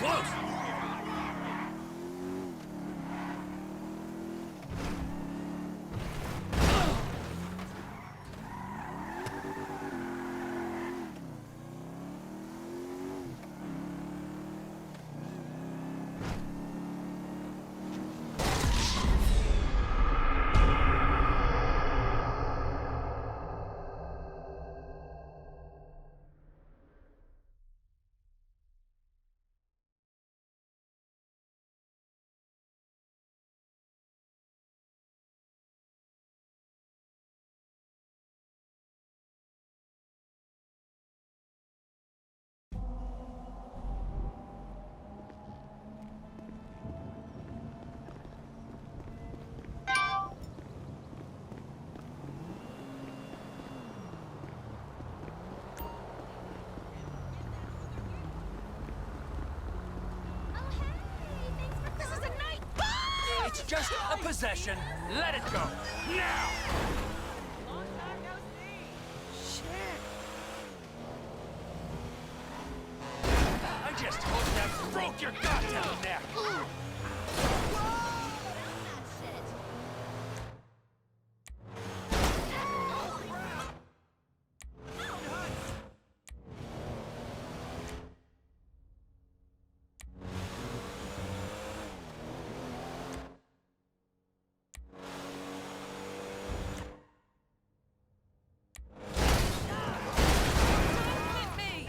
Close! It's just a possession. Let it go. Now! Long time no see. Shit! I just hope that broke your goddamn neck!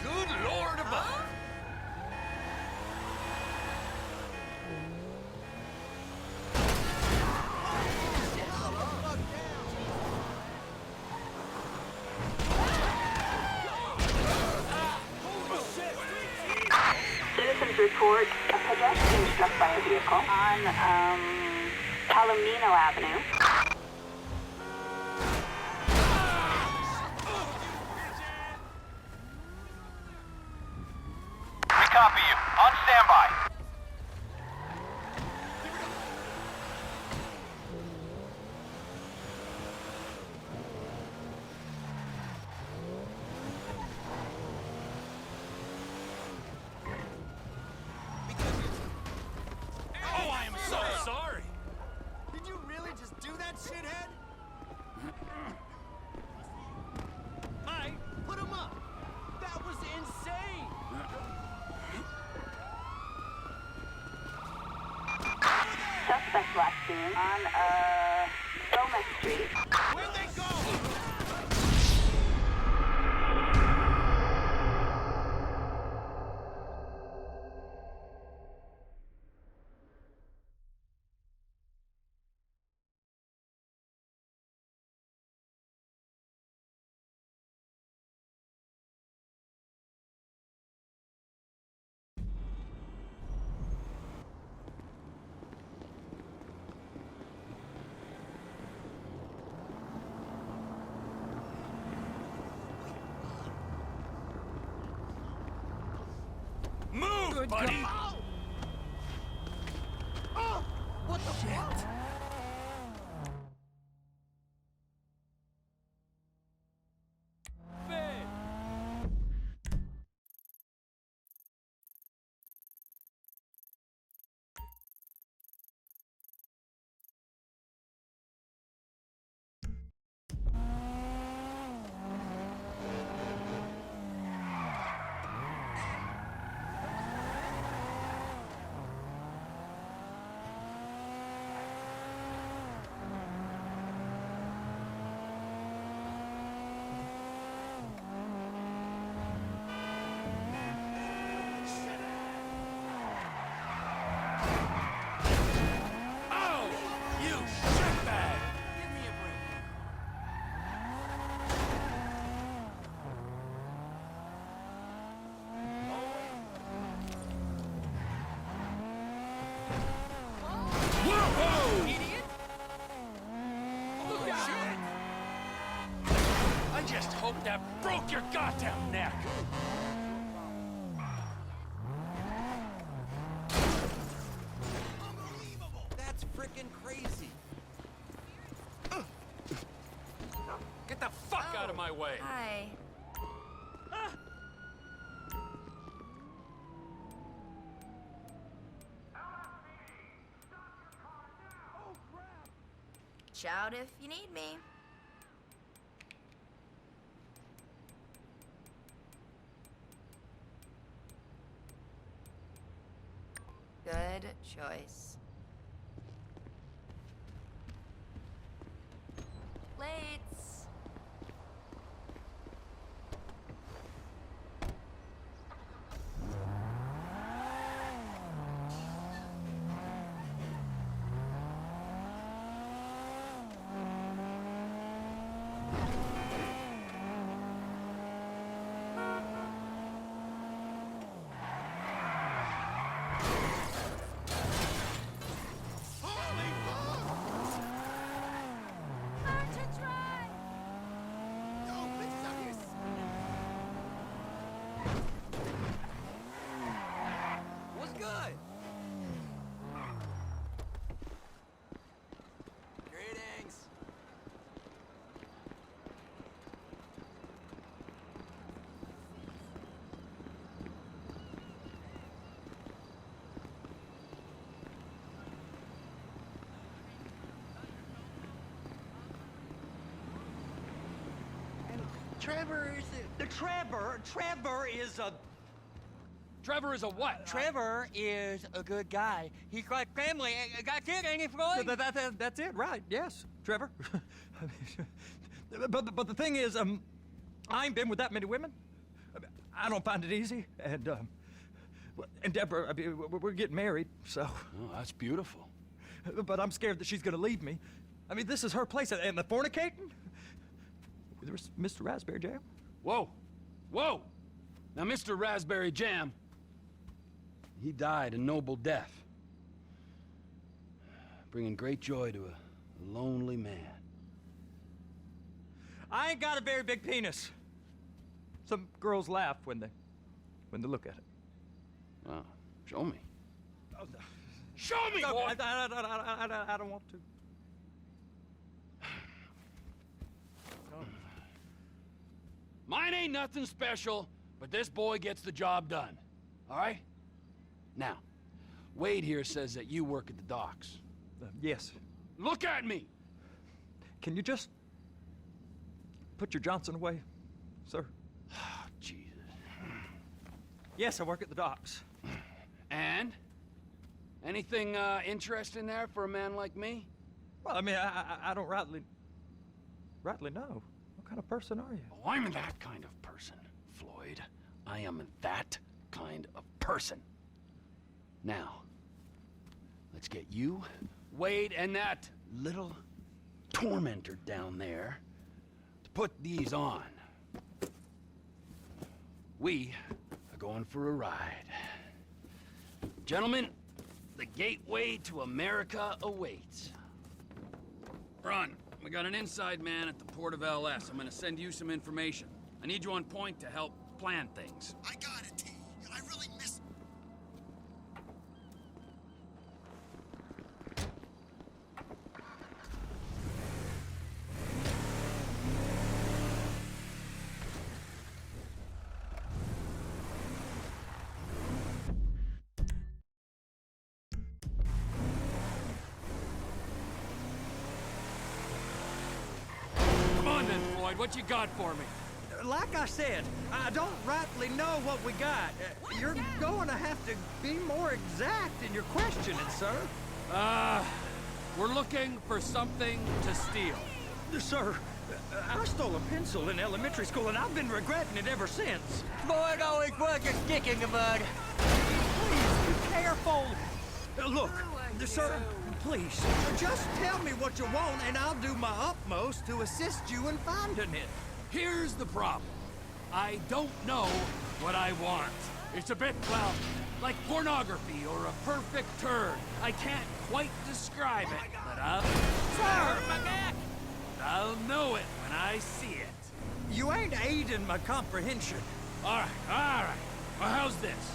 Good Lord above! Citizens report a pedestrian struck by a vehicle on, Palomino Avenue. We copy you. On standby. Oh, I am so sorry! Did you really just do that, shithead? I put him up. That was insane. Suspect last seen on, Gomez Street. Where'd they go? Move, buddy! Oh! What the fuck? Ben! Oh! You shitbag! Give me a break. Whoa! Idiot! Look at shit! I just hope that broke your goddamn neck! Unbelievable! That's freaking crazy. Get the fuck out of my way! Hi. Shout if you need me. Good choice. Plates. What's good? Greetings. Trevor is a... Trevor is a what? Trevor is a good guy. He's like family. That's it, ain't it, Floyd? That's it, right? Yes, Trevor. but the thing is, I ain't been with that many women. I don't find it easy, and Deborah, I mean, we're getting married, so. Oh, that's beautiful. But I'm scared that she's gonna leave me. I mean, this is her place, and the fornicating. There's Mr. Raspberry Jam. Whoa, whoa! Now, Mr. Raspberry Jam, he died a noble death, bringing great joy to a lonely man. I ain't got a very big penis. Some girls laugh when they look at it. Wow, show me. Oh, no. Show me, No, boy! I don't want to. Mine ain't nothing special, but this boy gets the job done. All right? Now, Wade here says that you work at the docks. Yes. Look at me! Can you just put your Johnson away, sir? Oh, Jesus. Yes, I work at the docks. And? Anything interesting there for a man like me? Well, I mean, I don't rightly know. What kind of person are you? Oh, I'm that kind of person, Floyd. I am that kind of person. Now, let's get you, Wade, and that little tormentor down there to put these on. We are going for a ride. Gentlemen, the gateway to America awaits. Ron, we got an inside man at the port of LS. I'm gonna send you some information. I need you on point to help plan things. I got it, T. I really miss... Come on then, Floyd, what you got for me? Like I said, I don't rightly know what we got. You're going to have to be more exact in your questioning, sir. We're looking for something to steal. Sir, I stole a pencil in elementary school, and I've been regretting it ever since. Floyd always was a stick in the mud. Please, be careful. Look, sir, please, just tell me what you want, and I'll do my utmost to assist you in finding it. Here's the problem. I don't know what I want. It's a bit, well, like pornography or a perfect turd. I can't quite describe it, but I'll know it when I see it. You ain't aiding my comprehension. All right. Well, how's this?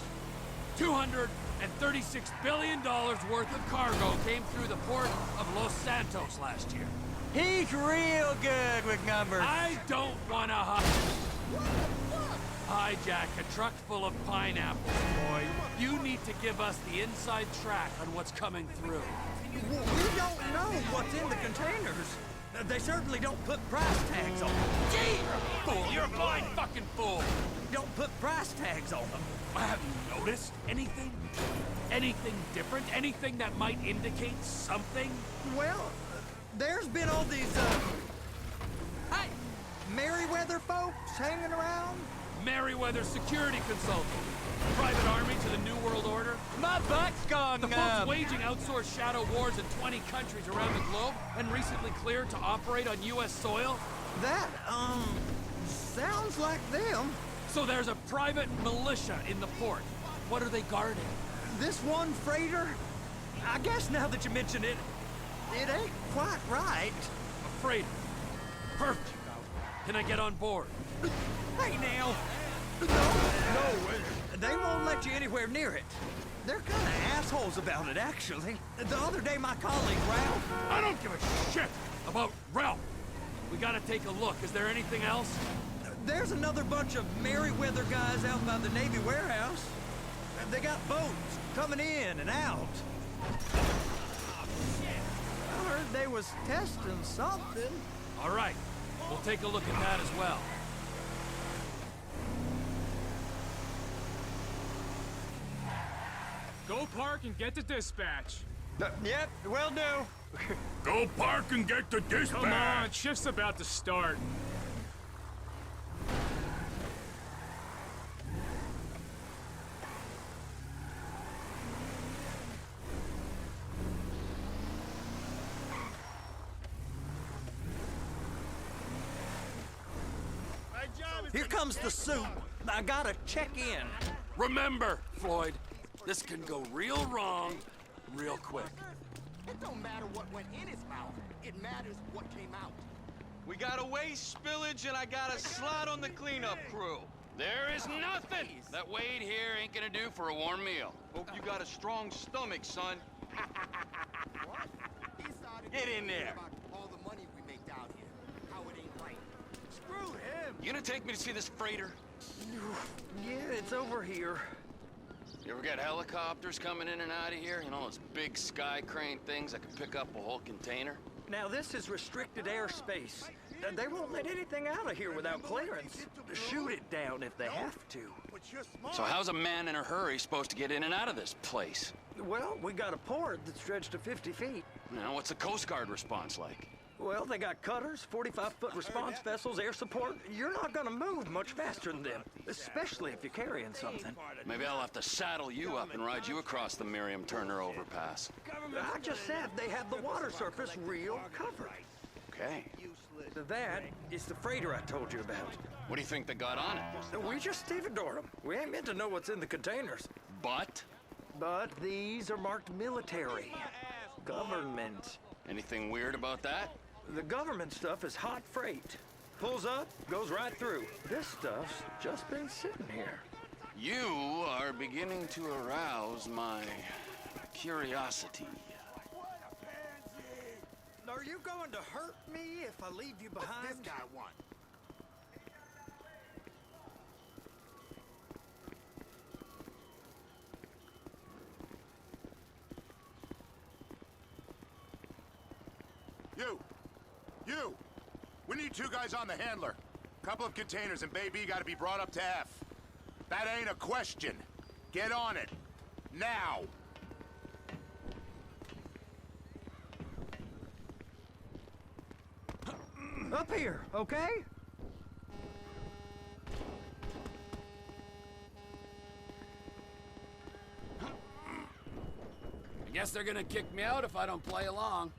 $236 billion worth of cargo came through the port of Los Santos last year. He's real good with numbers. I don't want to hijack a truck full of pineapples, boy. You need to give us the inside track on what's coming through. We don't know what's in the containers. They certainly don't put price tags on them. Fool, you're a blind fucking fool! Don't put price tags on them. Have you noticed anything? Anything different? Anything that might indicate something? Well, there's been all these, hey, Merryweather folks hanging around. Merryweather security consultant. Private army to the New World Order. My butt's gone The folks waging outsourced shadow wars in 20 countries around the globe and recently cleared to operate on U.S. soil. That, sounds like them. So there's a private militia in the port. What are they guarding? This one freighter, I guess now that you mention it, it ain't quite right. A freighter. Perfect. Can I get on board? Hey now, no, they won't let you anywhere near it. They're kind of assholes about it, actually. The other day, my colleague, Ralph... I don't give a shit about Ralph. We gotta take a look. Is there anything else? There's another bunch of Merryweather guys out by the Navy warehouse. They got boats coming in and out. I heard they was testing something. All right. We'll take a look at that as well. Go park and get the dispatch. Yep, will do. Go park and get the dispatch. Come on, shift's about to start. Here comes the soup. I gotta check in. Remember, Floyd, this can go real wrong real quick. It don't matter what went in his mouth. It matters what came out. We got a waste spillage and I got a slot on the cleanup crew. There is nothing that Wade here ain't gonna do for a warm meal. Hope you got a strong stomach, son. Get in there. About all the money we make down here. How it ain't right. Screw him. You gonna take me to see this freighter? Yeah, it's over here. You ever get helicopters coming in and out of here? You know, those big sky crane things that can pick up a whole container? Now, this is restricted airspace. They won't let anything out of here without clearance. Shoot it down if they have to. So how's a man in a hurry supposed to get in and out of this place? Well, we got a port that stretched to 50 feet. Now, what's the Coast Guard response like? Well, they got cutters, 45-foot response vessels, air support. You're not gonna move much faster than them, especially if you're carrying something. Maybe I'll have to saddle you up and ride you across the Miriam Turner overpass. I just said they have the water surface real covered. Okay. That is the freighter I told you about. What do you think they got on it? We just stevedored them. We ain't meant to know what's in the containers. But? But these are marked military. Government. Anything weird about that? The government stuff is hot freight. Pulls up, goes right through. This stuff's just been sitting here. You are beginning to arouse my curiosity. Are you going to hurt me if I leave you behind? This guy want. You! We need 2 guys on the handler. Couple of containers and Bay B gotta be brought up to F. That ain't a question. Get on it. Now! Up here, okay? I guess they're gonna kick me out if I don't play along.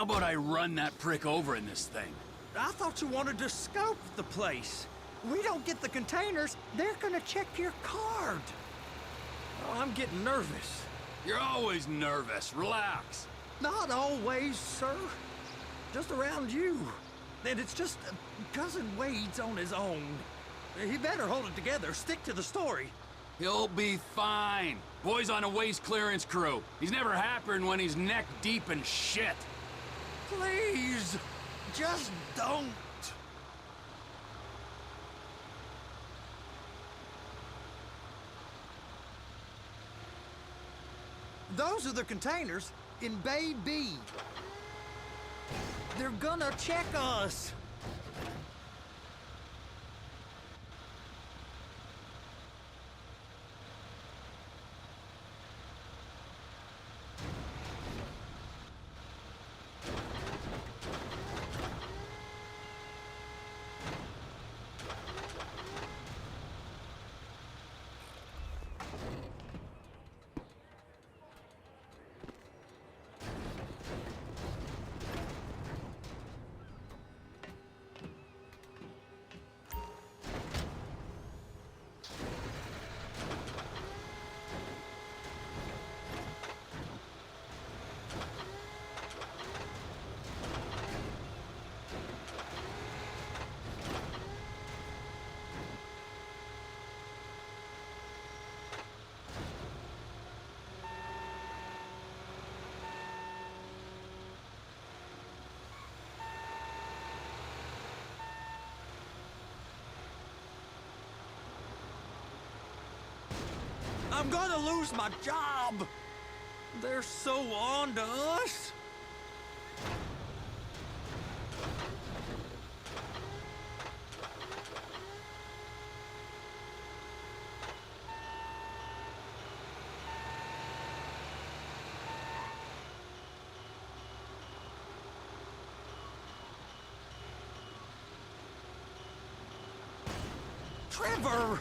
How about I run that prick over in this thing? I thought you wanted to scope the place. We don't get the containers, they're gonna check your card. Oh, I'm getting nervous. You're always nervous. Relax. Not always, sir. Just around you. And it's just Cousin Wade's on his own. He better hold it together, stick to the story. He'll be fine. Boy's on a waste clearance crew. He's never happier when he's neck deep in shit. Please, just don't. Those are the containers in Bay B. They're gonna check us. I'm gonna lose my job. They're so on to us. Trevor!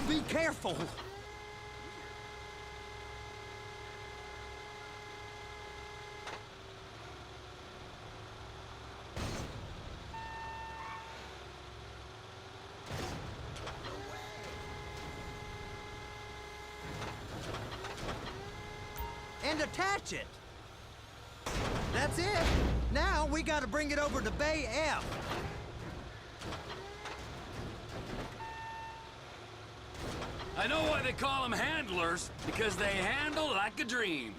Be careful! And attach it! That's it! Now we gotta bring it over to Bay F. I know why they call them handlers, because they handle like a dream.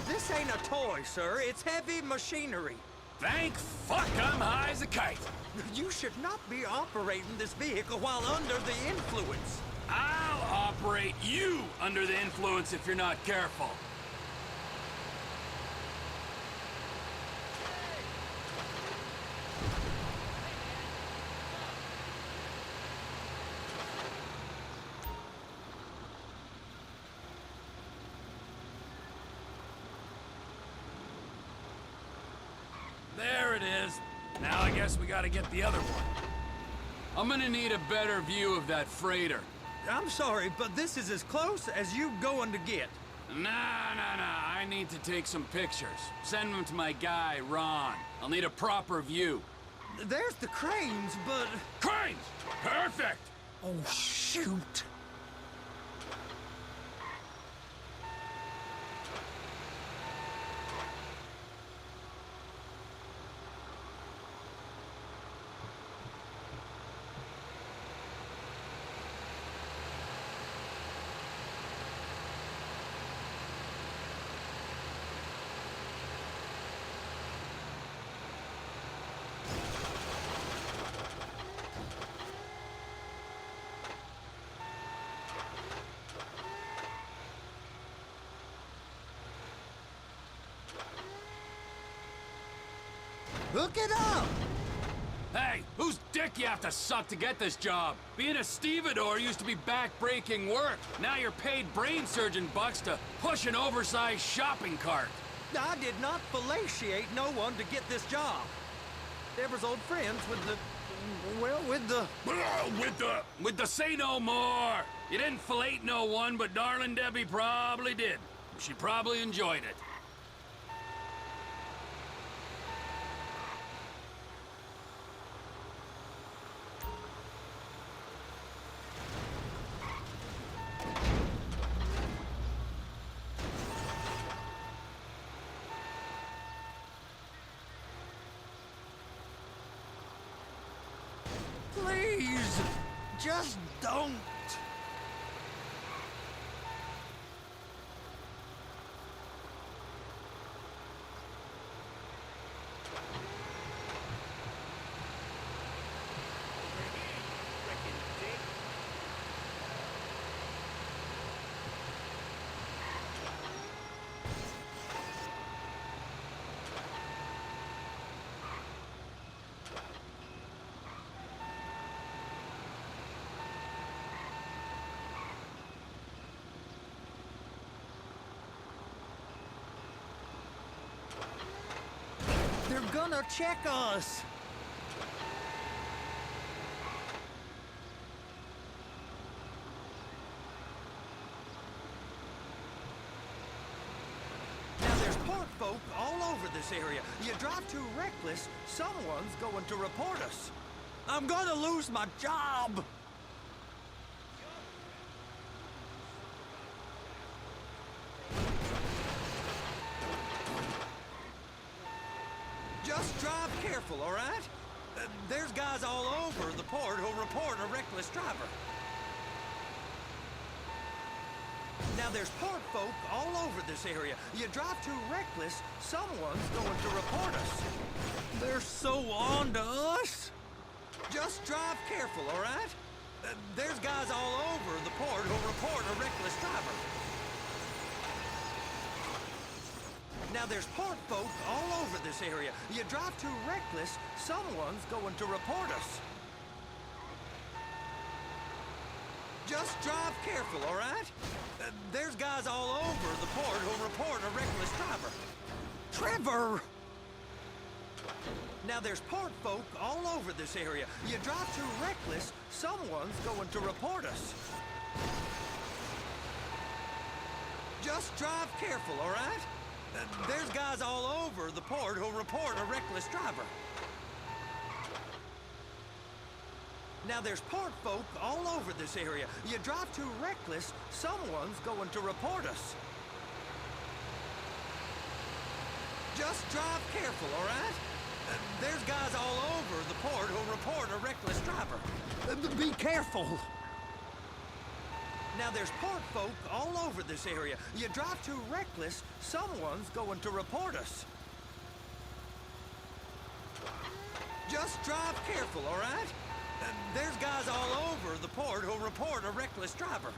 This ain't a toy, sir. It's heavy machinery. Thank fuck I'm high as a kite. You should not be operating this vehicle while under the influence. I'll operate you under the influence if you're not careful. There it is. Now I guess we gotta get the other one. I'm gonna need a better view of that freighter. I'm sorry, but this is as close as you going to get. Nah. I need to take some pictures. Send them to my guy, Ron. I'll need a proper view. There's the cranes, but... Cranes! Perfect! Oh, shoot. Hook it up! Hey, whose dick you have to suck to get this job? Being a stevedore used to be back-breaking work. Now you're paid brain surgeon bucks to push an oversized shopping cart. I did not fellatiate no one to get this job. Deborah's old friends with the... well, with the... With the say no more. You didn't fillet no one, but darling Debbie probably did. She probably enjoyed it. Please, just don't. gonna check us. Now there's port folk all over this area. You drive too reckless, someone's going to report us. I'm gonna lose my job. Just drive careful, all right? There's guys all over the port who'll report a reckless driver. Now there's port folk all over this area. You drive too reckless, someone's going to report us. They're so on to us. Just drive careful, all right? There's guys all over the port who'll report a reckless driver. Now there's port folk all over this area. You drive too reckless, someone's going to report us. Just drive careful, all right? There's guys all over the port who'll report a reckless driver. Trevor! Now there's port folk all over this area. You drive too reckless, someone's going to report us. Just drive careful, all right? There's guys all over the port who'll report a reckless driver. Now there's port folk all over this area. You drive too reckless, someone's going to report us. Just drive careful, all right? There's guys all over the port who'll report a reckless driver. Be careful! Now there's port folk all over this area. You drive too reckless, someone's going to report us. Just drive careful, all right? There's guys all over the port who'll report a reckless driver.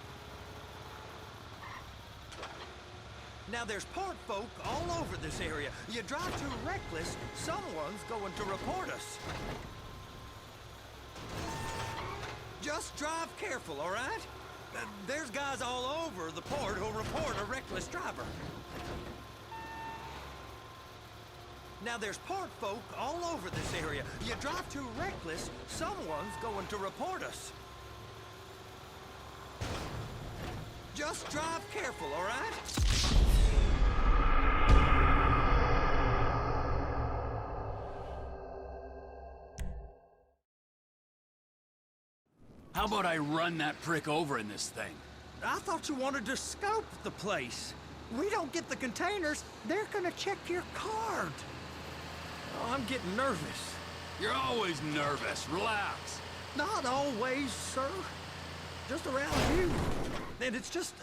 Now there's port folk all over this area. You drive too reckless, someone's going to report us. Just drive careful, all right? There's guys all over the port who'll report a reckless driver. Now there's port folk all over this area. You drive too reckless, someone's going to report us. Just drive careful, all right? How about I run that prick over in this thing? I thought you wanted to scope the place. We don't get the containers, they're gonna check your card. Oh, I'm getting nervous. You're always nervous. Relax. Not always, sir. Just around you. And it's just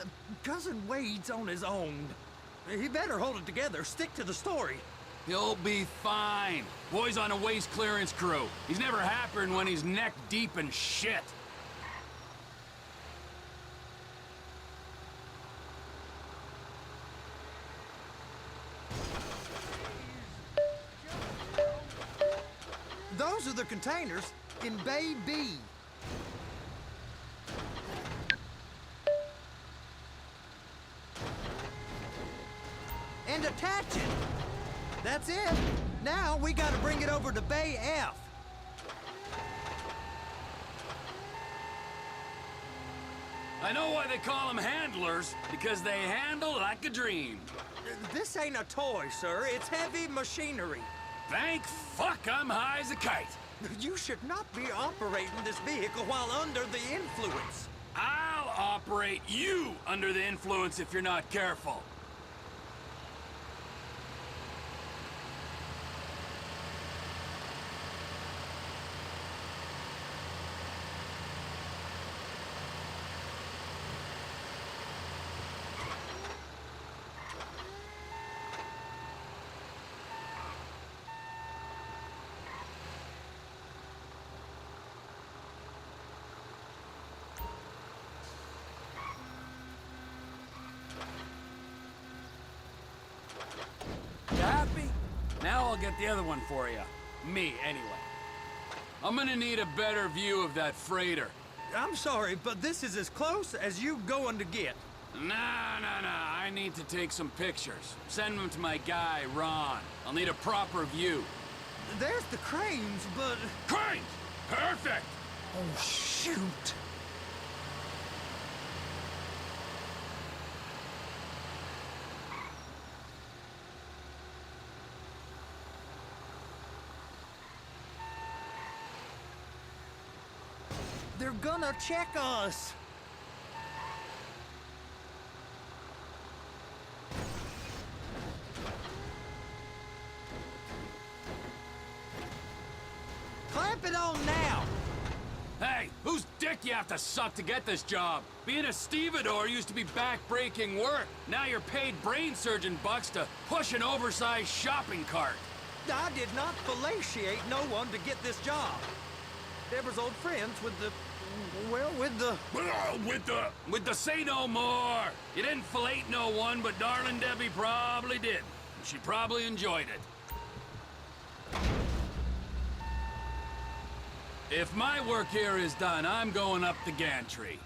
Cousin Wade's on his own. He better hold it together, stick to the story. He'll be fine. Boy's on a waste clearance crew. He's never happier than when he's neck deep in shit. Those are the containers in Bay B. And attach it. That's it. Now we gotta bring it over to Bay F. I know why they call them handlers, because they handle like a dream. This ain't a toy, sir. It's heavy machinery. Thank fuck I'm high as a kite. You should not be operating this vehicle while under the influence. I'll operate you under the influence if you're not careful. You happy? Now I'll get the other one for you. Me, anyway. I'm gonna need a better view of that freighter. I'm sorry, but this is as close as you going to get. Nah. I need to take some pictures. Send them to my guy, Ron. I'll need a proper view. There's the cranes, but... Cranes! Perfect! Oh, shoot! They're gonna check us! Clamp it on now! Hey, whose dick you have to suck to get this job? Being a stevedore used to be back-breaking work. Now you're paid brain surgeon bucks to push an oversized shopping cart. I did not fellatiate no one to get this job. Deborah's old friends with the... well, with the... With the say no more. You didn't fillet no one, but darling Debbie probably did. She probably enjoyed it. If my work here is done, I'm going up the gantry.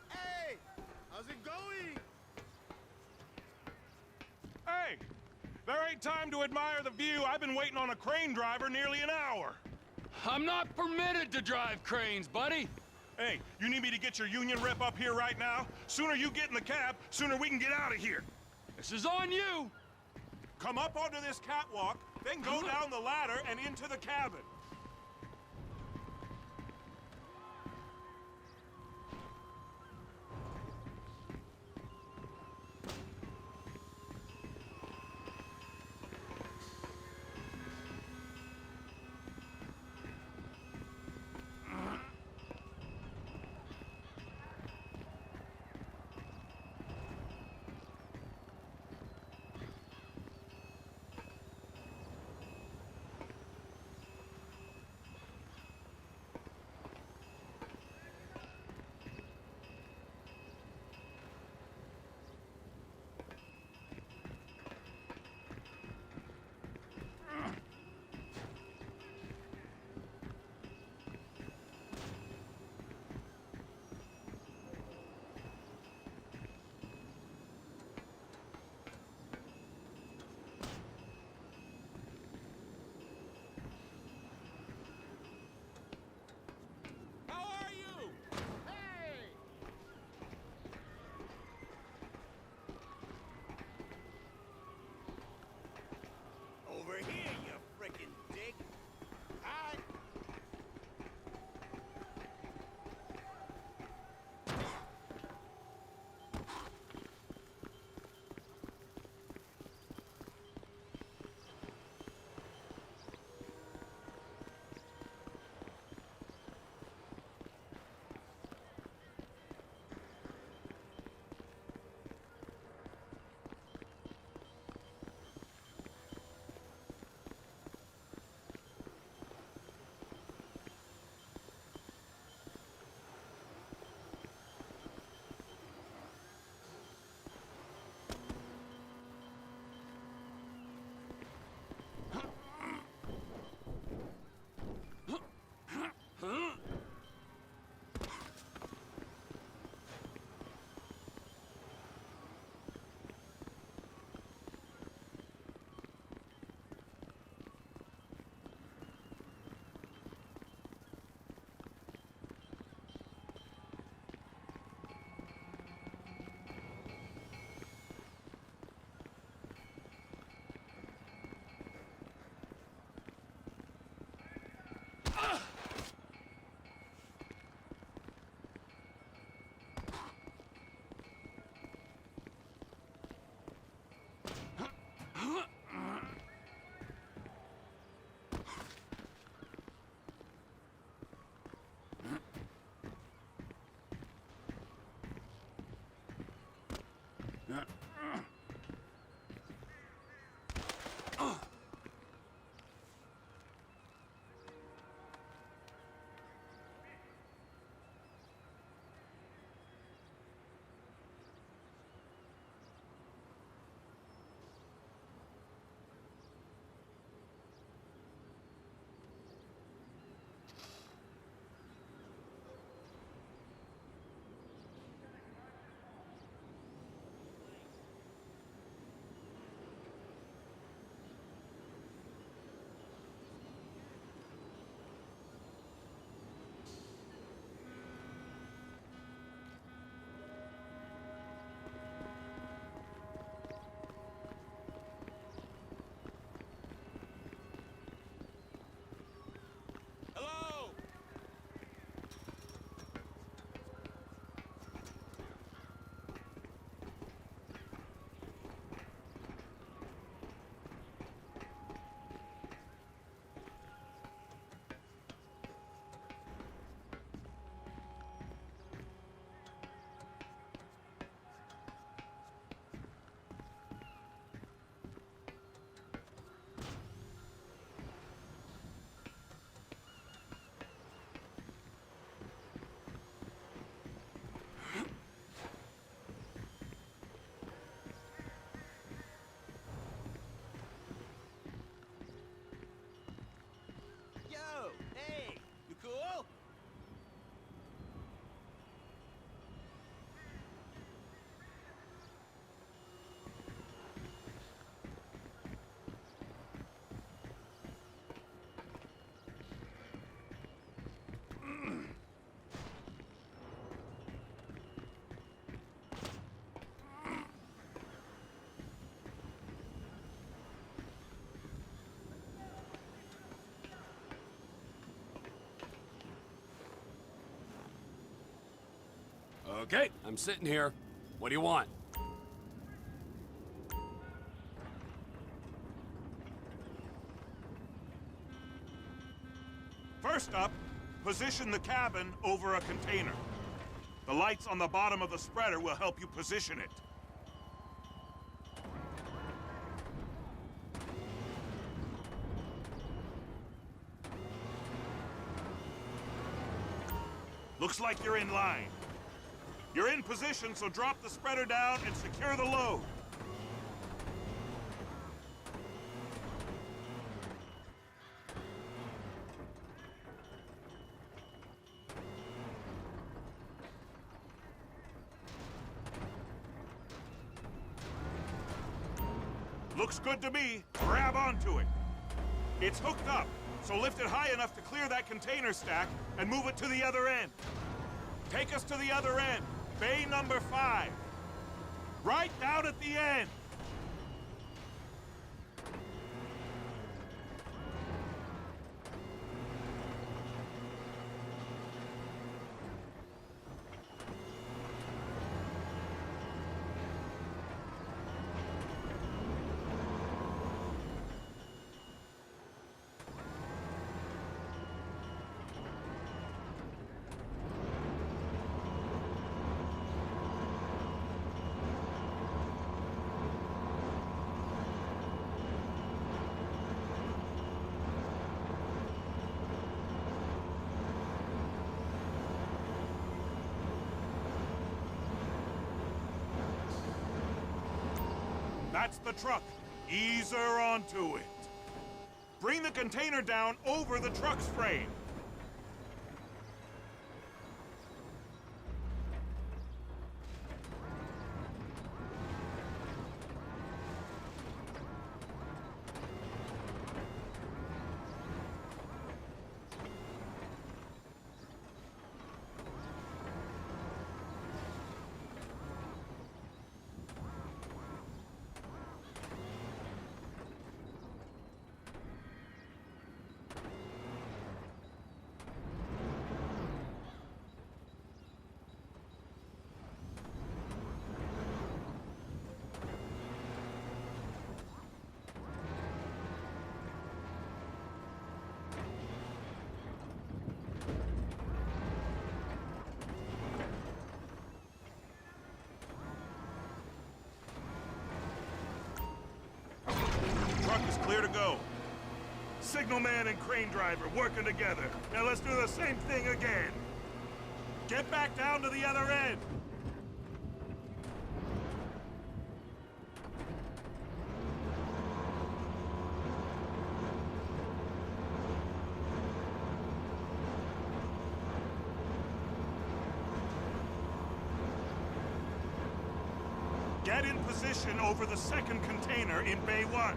Hey! How's it going? Hey! There ain't time to admire the view. I've been waiting on a crane driver nearly an hour. I'm not permitted to drive cranes, buddy. Hey, you need me to get your union rep up here right now? Sooner you get in the cab, sooner we can get out of here. This is on you. Come up onto this catwalk, then go down the ladder and into the cabin. Okay, I'm sitting here. What do you want? First up, position the cabin over a container. The lights on the bottom of the spreader will help you position it. Looks like you're in line. You're in position, so drop the spreader down and secure the load. Looks good to me. Grab onto it. It's hooked up, so lift it high enough to clear that container stack and move it to the other end. Take us to the other end, bay number 5. Right down at the end. That's the truck. Ease her onto it. Bring the container down over the truck's frame. Truck is clear to go. Signalman and crane driver working together. Now let's do the same thing again. Get back down to the other end. Get in position over the second container in Bay 1.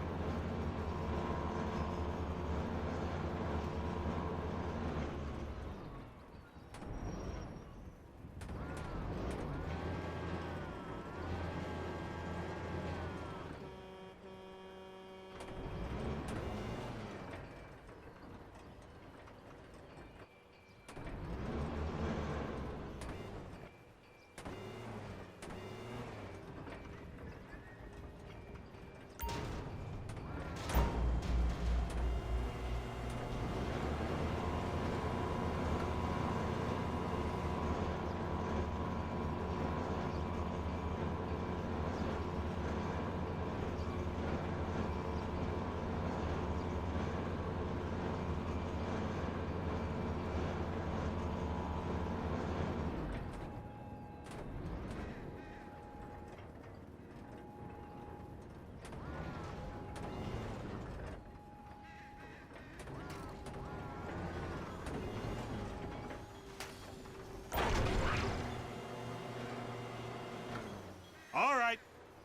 All right,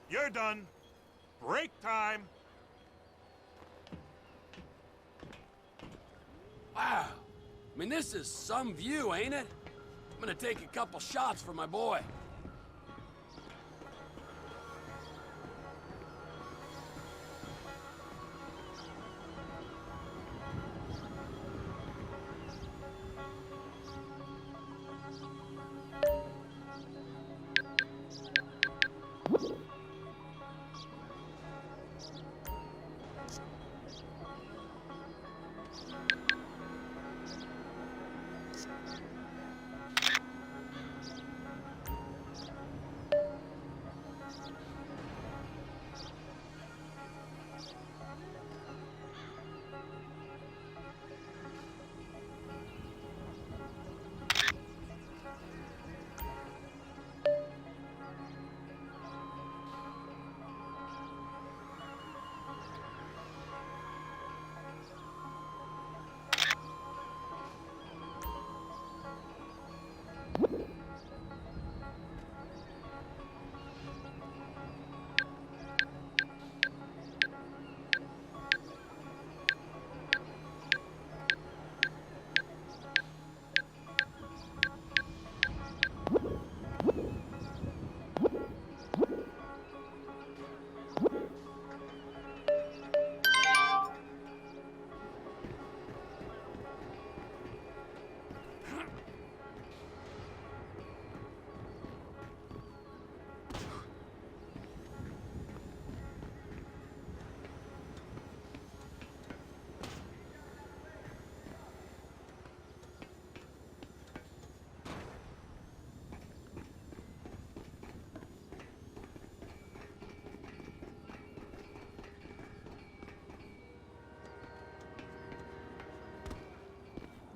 you're done. Break time. Wow. I mean, this is some view, ain't it? I'm gonna take a couple shots for my boy.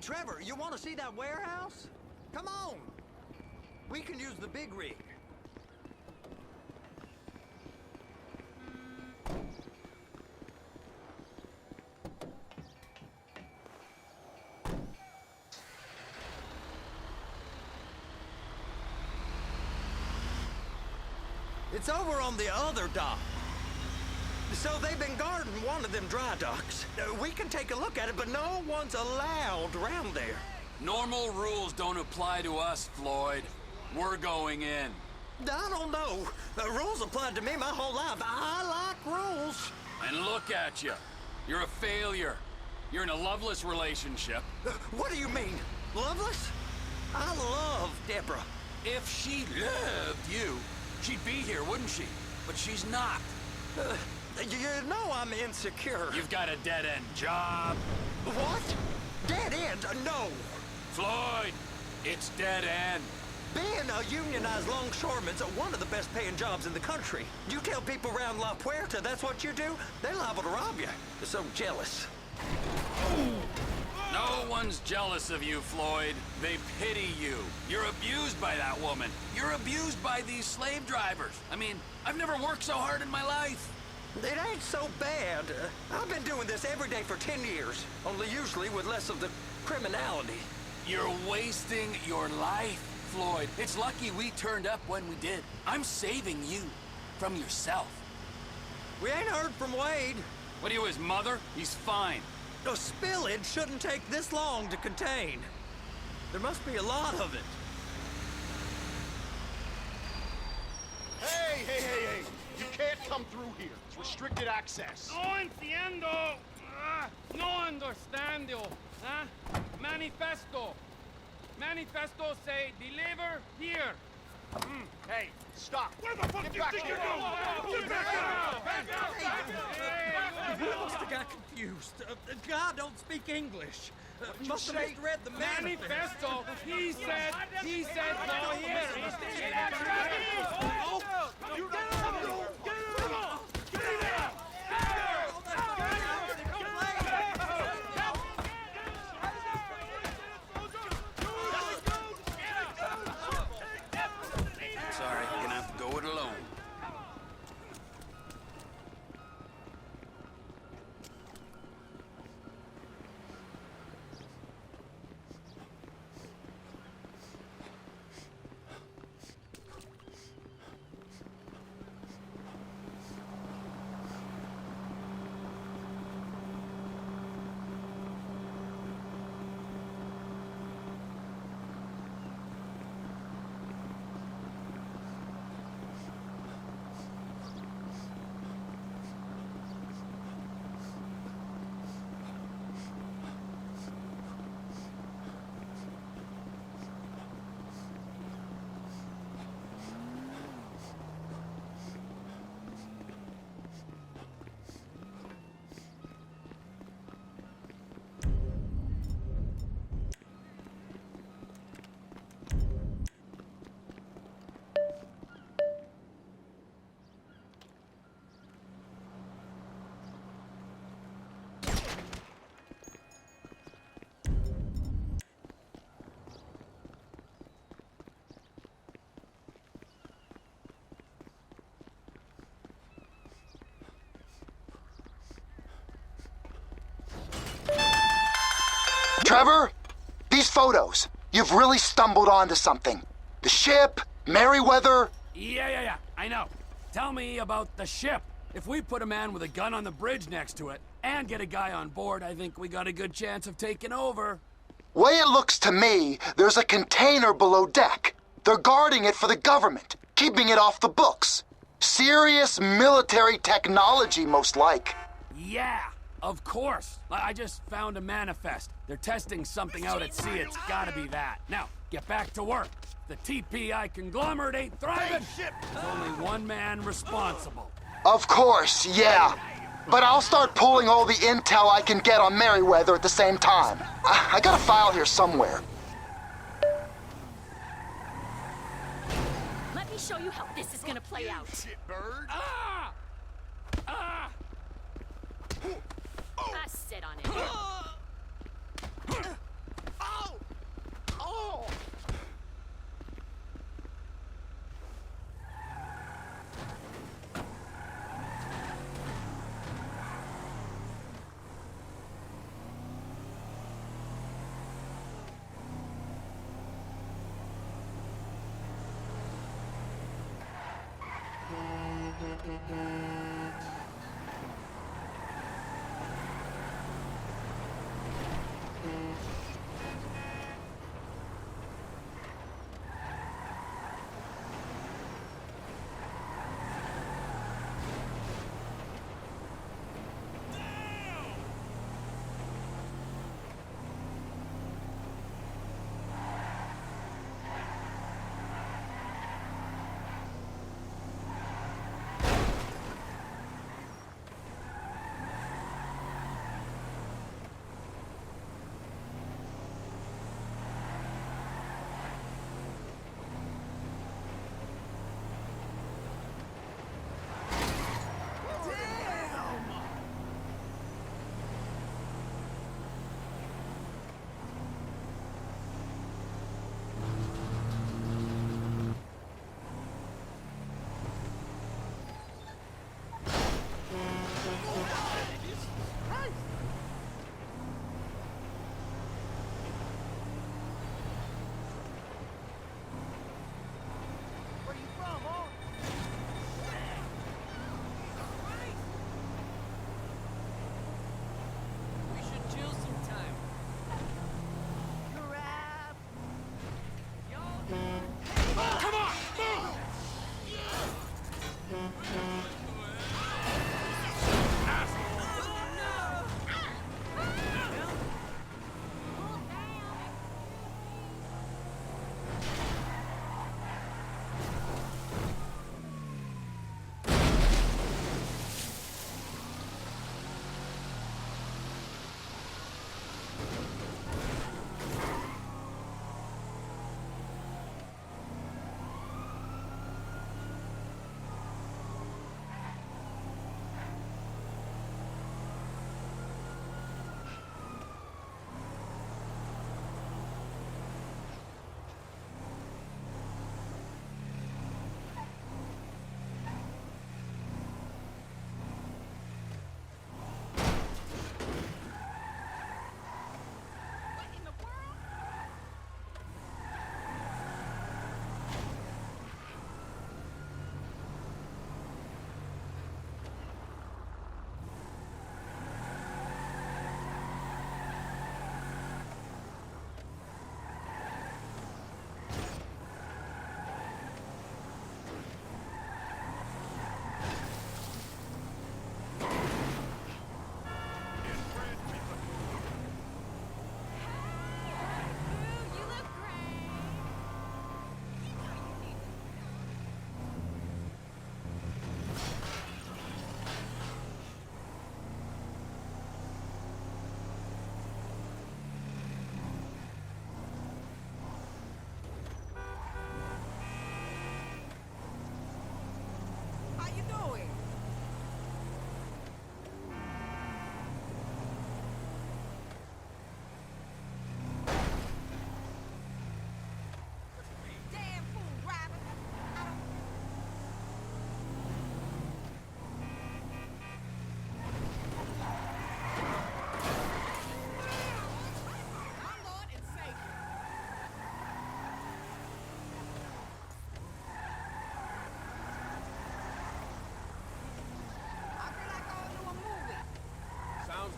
Trevor, you want to see that warehouse? Come on. We can use the big rig. It's over on the other dock. So they've been guarding one of them dry docks. We can take a look at it, but no one's allowed around there. Normal rules don't apply to us, Floyd. We're going in. I don't know. The rules applied to me my whole life. I like rules. And look at you. You're a failure. You're in a loveless relationship. What do you mean? Loveless? I love Deborah. If she loved you, she'd be here, wouldn't she? But she's not. You know I'm insecure. You've got a dead-end job. What? Dead end? No. Floyd, it's dead end. Being a unionized longshoreman's one of the best paying jobs in the country. You tell people around La Puerta that's what you do, they're liable to rob you. They're so jealous. No one's jealous of you, Floyd. They pity you. You're abused by that woman. You're abused by these slave drivers. I mean, I've never worked so hard in my life. It ain't so bad. I've been doing this every day for 10 years, only usually with less of the criminality. You're wasting your life, Floyd. It's lucky we turned up when we did. I'm saving you from yourself. We ain't heard from Wade. What are you, his mother? He's fine. A spillage shouldn't take this long to contain. There must be a lot of it. Hey! You can't come through here. It's restricted access. No entiendo. No understando. Huh? Manifesto. Manifesto say deliver here. Hey, stop. Where the fuck Get do you back think here. you're going? Get back out! Back out! You must have got confused. God don't speak English. Must have say? misread the manifesto. Manifesto. He said no here. You get out! Sorry, you're gonna have to go it alone. Trevor, these photos, you've really stumbled onto something. The ship, Merryweather. Yeah, I know. Tell me about the ship. If we put a man with a gun on the bridge next to it and get a guy on board, I think we got a good chance of taking over. Way it looks to me, there's a container below deck. They're guarding it for the government, keeping it off the books. Serious military technology, most like. Yeah, of course. I just found a manifest. They're testing something out at sea. It's gotta be that. Now, get back to work. The TPI conglomerate ain't thriving. There's only one man responsible. Of course, yeah. But I'll start pulling all the intel I can get on Merryweather at the same time. I got a file here somewhere. Let me show you how this is gonna play out. Shitbird. I sit on it. Where you from, huh? We should chill sometime. Grab. Come on!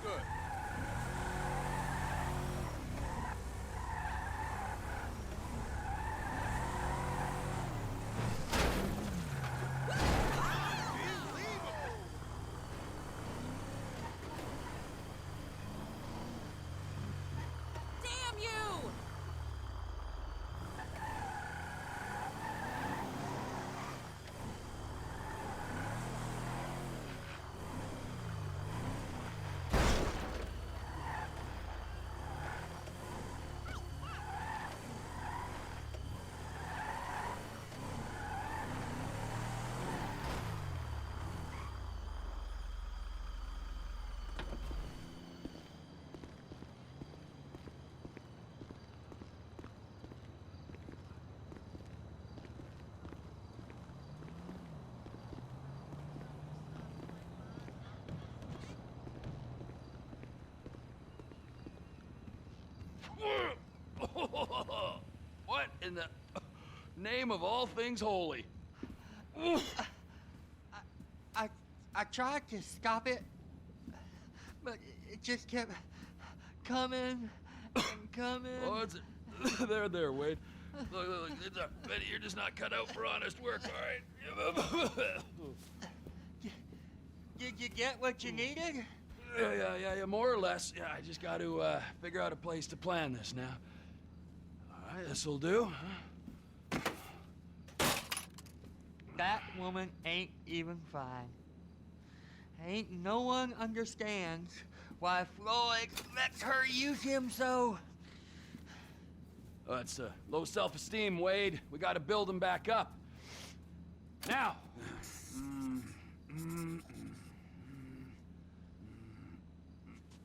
Move! What in the name of all things holy? I tried to stop it, but it just kept coming I'm coming. Oh, it's there, Wade. Look, it's a pity you're just not cut out for honest work, all right? Did you get what you needed? Yeah, more or less. Yeah, I just got to figure out a place to plan this now. All right, this'll do. That woman ain't even fine. Ain't no one understands why Floyd lets her use him so. It's low self-esteem, Wade. We got to build him back up. Now.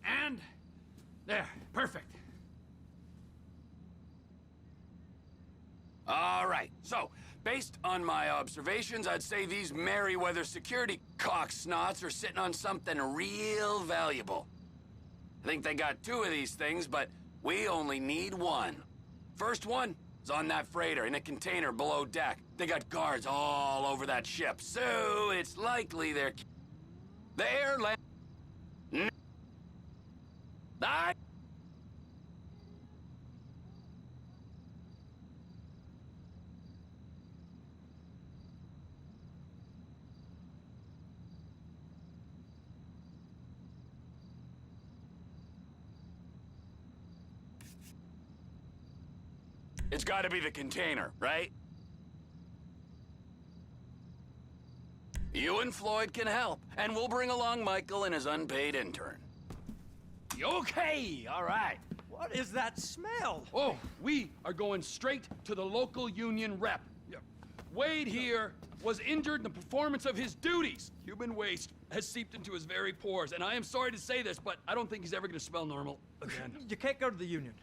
And there, perfect. All right, so based on my observations, I'd say these Merryweather security cocksnots are sitting on something real valuable. I think they got 2 of these things, but we only need 1. First one is on that freighter in a container below deck. They got guards all over that ship, so it's likely they're... They're It's gotta be the container, right? You and Floyd can help, and we'll bring along Michael and his unpaid intern. Okay, all right. What is that smell? Oh, we are going straight to the local union rep. Wade here was injured in the performance of his duties. Human waste has seeped into his very pores, and I am sorry to say this, but I don't think he's ever gonna smell normal again. You can't go to the union.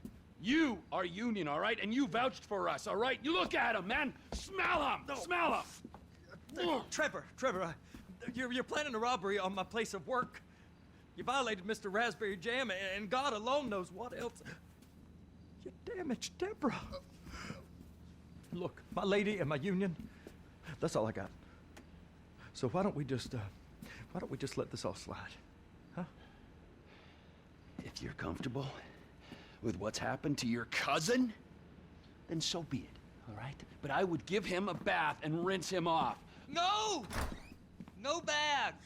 You are union, all right? And you vouched for us, all right? You look at him, man. Smell him. No. Smell him. Trevor, you're planning a robbery on my place of work. You violated Mr. Raspberry Jam, and God alone knows what else. You damaged Deborah. Look, my lady and my union, that's all I got. So why don't we just let this all slide, huh? If you're comfortable with what's happened to your cousin, then so be it, all right? But I would give him a bath and rinse him off. No! No bags!